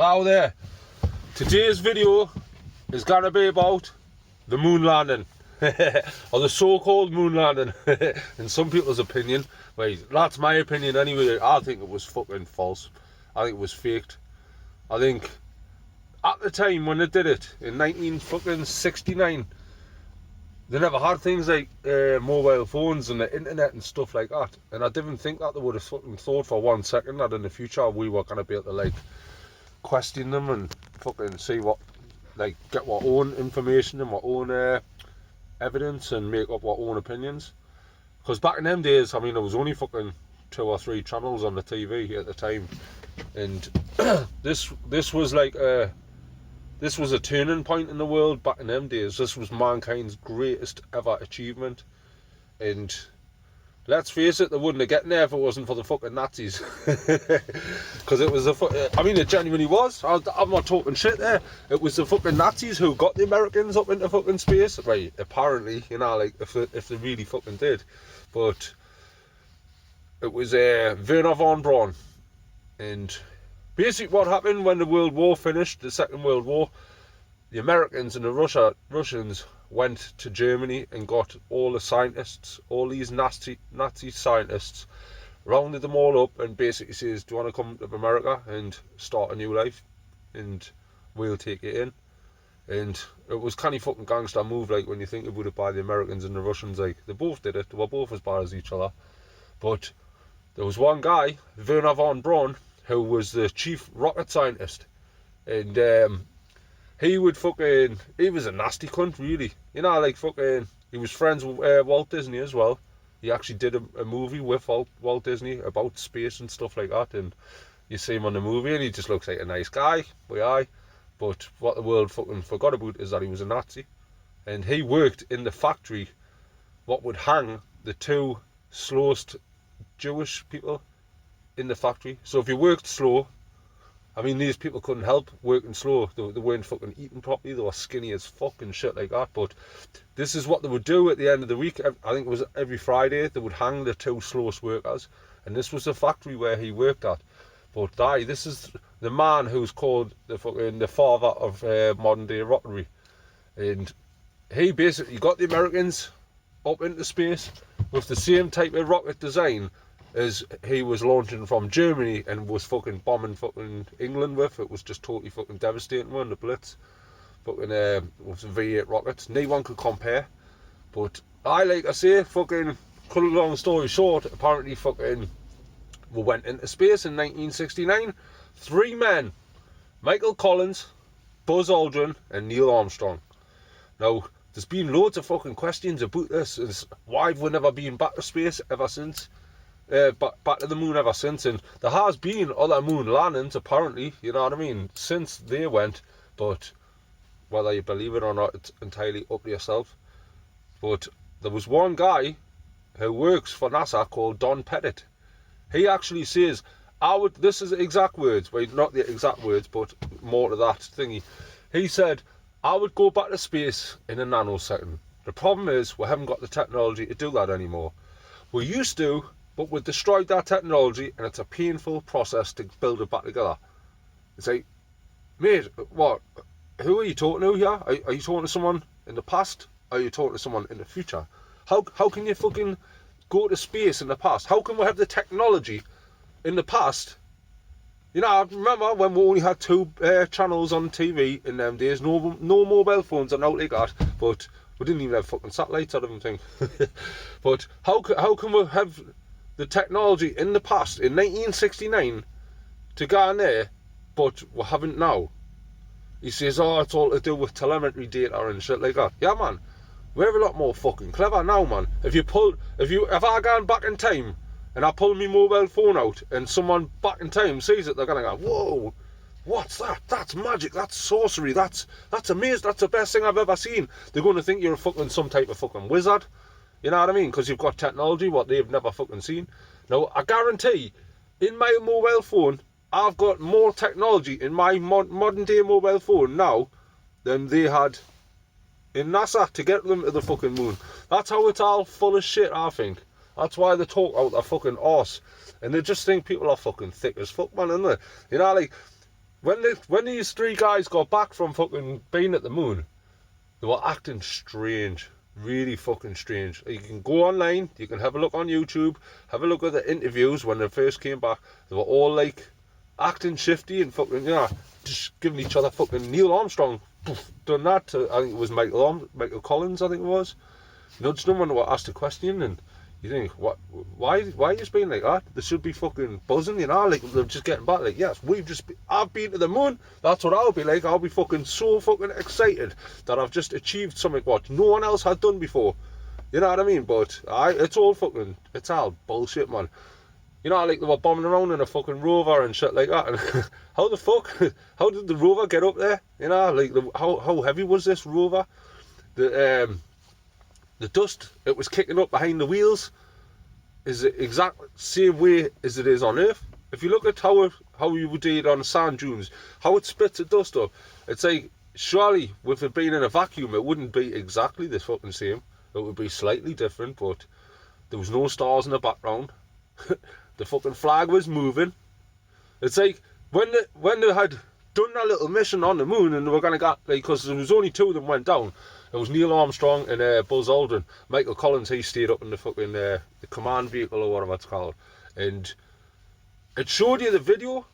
Hello there. Today's video is going to be about the moon landing. Or the so-called moon landing. In some people's opinion. Wait, that's my opinion anyway. I think it was fucking false. I think it was faked. I think at the time when they did it, in 1969, they never had things like mobile phones and the internet and stuff like that. And I didn't think that they would have fucking thought for 1 second that in the future we were going to be able to like question them and fucking see what, like, get our own information and our own evidence and make up our own opinions. Because back in them days, I mean, there was only fucking 2 or 3 channels on the TV at the time, and this was like this was a turning point in the world back in them days. This was mankind's greatest ever achievement, and let's face it, they wouldn't have gotten there if it wasn't for the fucking Nazis. Because it was I mean, it genuinely was. I'm not talking shit there. It was the fucking Nazis who got the Americans up into fucking space. Right, apparently, you know, like, if they really fucking did. But it was Wernher von Braun. And basically what happened when the World War finished, the Second World War, the Americans and the Russians went to Germany and got all the scientists, all these Nazi scientists, rounded them all up and basically says, do you want to come to America and start a new life? And we'll take you in. And it was kind of fucking gangster move, like, when you think about it, by the Americans and the Russians. Like, they both did it. They were both as bad as each other. But there was one guy, Wernher von Braun, who was the chief rocket scientist. And he was a nasty cunt, really. You know, like, fucking, he was friends with Walt Disney as well. He actually did a movie with Walt Disney about space and stuff like that. And you see him on the movie and he just looks like a nice guy. But what the world fucking forgot about is that he was a Nazi. And he worked in the factory what would hang the 2 slowest Jewish people in the factory. So if you worked slow, I mean, these people couldn't help working slow. They weren't fucking eating properly. They were skinny as fuck and shit like that. But this is what they would do at the end of the week. I think it was every Friday. They would hang the 2 slowest workers. And this was the factory where he worked at. But this is the man who's called the father of modern day rocketry. And he basically got the Americans up into space with the same type of rocket design as he was launching from Germany and was fucking bombing fucking England with. It was just totally fucking devastating one, the Blitz. Fucking with V8 rockets. No one could compare. But like I say, fucking, cut a long story short, apparently fucking we went into space in 1969. 3 men. Michael Collins, Buzz Aldrin and Neil Armstrong. Now, there's been loads of fucking questions about this. Why have we never been back to space ever since? Back to the moon ever since, and there has been other moon landings apparently, you know what I mean, since they went, but whether you believe it or not, it's entirely up to yourself. But there was one guy who works for NASA called Don Pettit. He actually says, this is the exact words, well, not the exact words, but more to that thingy. He said, I would go back to space in a nanosecond. The problem is, we haven't got the technology to do that anymore. We used to, but we destroyed that technology, and it's a painful process to build it back together. It's like, mate, what? Who are you talking to here? Are you talking to someone in the past? Are you talking to someone in the future? How can you fucking go to space in the past? How can we have the technology in the past? You know, I remember when we only had 2 channels on TV in them days, no mobile phones and out like that, but we didn't even have fucking satellites or anything. But how can we have the technology in the past, in 1969, to go in there, but we haven't now? He says, oh, it's all to do with telemetry data and shit like that. Yeah, man, we're a lot more fucking clever now, man. If I go back in time and I pull my mobile phone out and someone back in time sees it, they're gonna go, whoa, what's that? That's magic, that's sorcery, that's amazing, that's the best thing I've ever seen. They're gonna think you're some type of fucking wizard. You know what I mean? Because you've got technology, what they've never fucking seen. Now, I guarantee, in my mobile phone, I've got more technology in my modern day mobile phone now than they had in NASA to get them to the fucking moon. That's how it's all full of shit, I think. That's why they talk out their fucking arse. And they just think people are fucking thick as fuck, man, isn't they? You know, like, when these three guys got back from fucking being at the moon, they were acting strange. Really fucking strange. You can go online, you can have a look on YouTube, have a look at the interviews when they first came back. They were all like acting shifty and fucking, you know, just giving each other fucking Neil Armstrong. Done that to, I think it was Michael Collins, I think it was. Nudged them when they were asked a question, and you think, why are you being like that? They should be fucking buzzing, you know, like they're just getting back. Like, yes, I've been to the moon. That's what I'll be like. I'll be fucking so fucking excited that I've just achieved something what no one else had done before. You know what I mean? But it's all bullshit, man. You know, like they were bombing around in a fucking rover and shit like that. And how the fuck? How did the rover get up there? You know, like how heavy was this rover? The dust it was kicking up behind the wheels is the exact same way as it is on Earth. If you look at how you would do it on sand dunes, how it splits the dust up, it's like, surely with it being in a vacuum, it wouldn't be exactly the fucking same. It would be slightly different, but there was no stars in the background. The fucking flag was moving. It's like when they had done that little mission on the moon and they were gonna get, like, because there was only two of them went down. It was Neil Armstrong and Buzz Aldrin. Michael Collins, he stayed up in the fucking the command vehicle or whatever it's called, and it showed you the video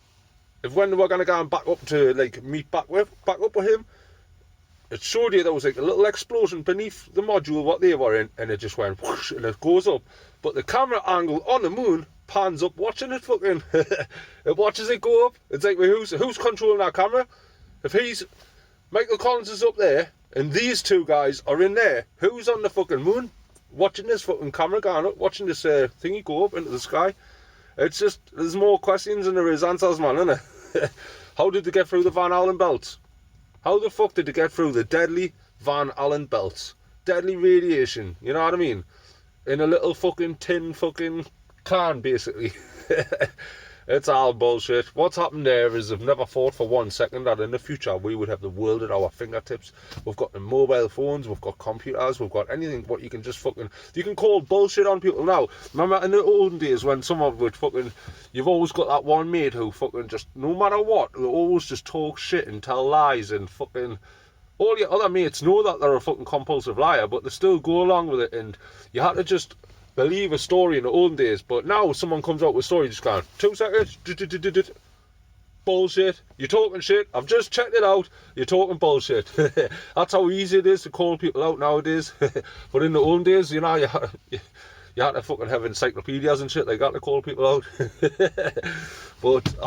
of when they were gonna go back up to like meet back up with him. It showed you there was like a little explosion beneath the module what they were in, and it just went whoosh, and it goes up. But the camera angle on the moon pans up, watching it fucking. It watches it go up. It's like, well, who's controlling that camera? If Michael Collins is up there, and these two guys are in there, who's on the fucking moon watching this fucking camera going up, watching this thingy go up into the sky? It's just, there's more questions than there is answers, man, isn't it? How did they get through the Van Allen belts? How the fuck did they get through the deadly Van Allen belts? Deadly radiation, you know what I mean? In a little fucking tin fucking can, basically. It's all bullshit. What's happened there is they've never thought for 1 second that in the future we would have the world at our fingertips. We've got the mobile phones, we've got computers, we've got anything what you can just fucking... You can call bullshit on people now. Remember in the olden days when someone would fucking... You've always got that one mate who fucking just, no matter what, they always just talk shit and tell lies and fucking... All your other mates know that they're a fucking compulsive liar, but they still go along with it, and you had to just... believe a story in the olden days, but now someone comes out with a story just going 2 seconds, bullshit, you're talking shit, I've just checked it out, you're talking bullshit. That's how easy it is to call people out nowadays. But in the olden days, you know, you had to fucking have encyclopedias and shit like that to call people out. But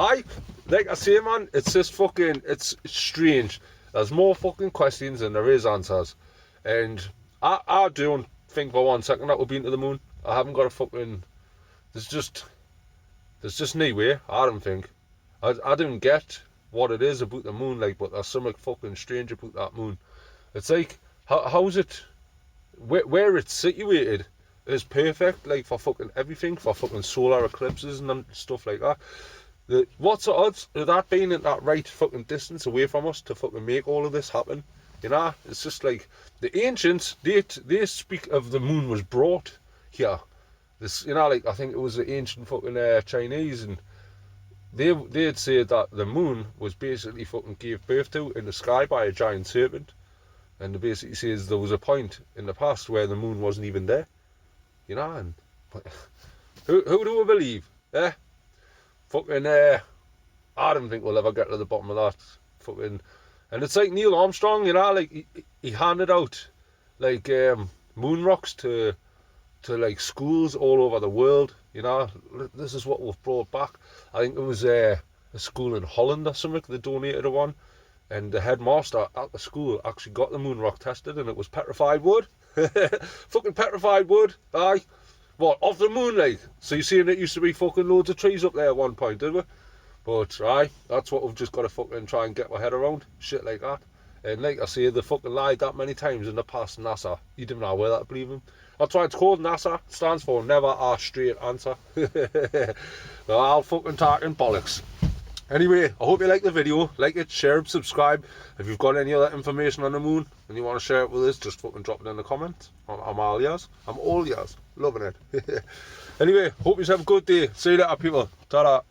like I say, man, it's just fucking, it's strange. There's more fucking questions than there is answers, and I don't think for 1 second that we've been to the moon. I haven't got a fucking... There's just no way. I don't think. I don't get what it is about the moon, like, but there's something fucking strange about that moon. It's like, how's it... Where it's situated is perfect, like, for fucking everything, for fucking solar eclipses and stuff like that. What's the odds of that being at that right fucking distance away from us to fucking make all of this happen? You know, it's just like, the ancients, they speak of the moon was brought here. This, you know, like, I think it was the ancient fucking Chinese, and they'd say that the moon was basically fucking gave birth to in the sky by a giant serpent, and they basically says there was a point in the past where the moon wasn't even there. You know, and who do we believe? Fucking I don't think we'll ever get to the bottom of that fucking. And it's like Neil Armstrong, you know, like he handed out like moon rocks to like schools all over the world. You know, this is what we've brought back. I think it was a school in Holland or something. They donated one, and the headmaster at the school actually got the moon rock tested, and it was petrified wood. Fucking petrified wood. Aye, what, off the moon, like? So you seen it used to be fucking loads of trees up there at one point, did we? But aye, that's what we've just got to fucking try and get our head around, shit like that. And like I say, they fucking lied that many times in the past, NASA. You didn't know whether to believe them. That's why it's called NASA. It stands for Never a Straight Answer. Well, I'll fucking talking bollocks. Anyway, I hope you like the video. Like it, share it, subscribe. If you've got any other information on the moon and you want to share it with us, just fucking drop it in the comments. I'm all yours. I'm all yours. Loving it. Anyway, hope you have a good day. See you later, people. Ta-da.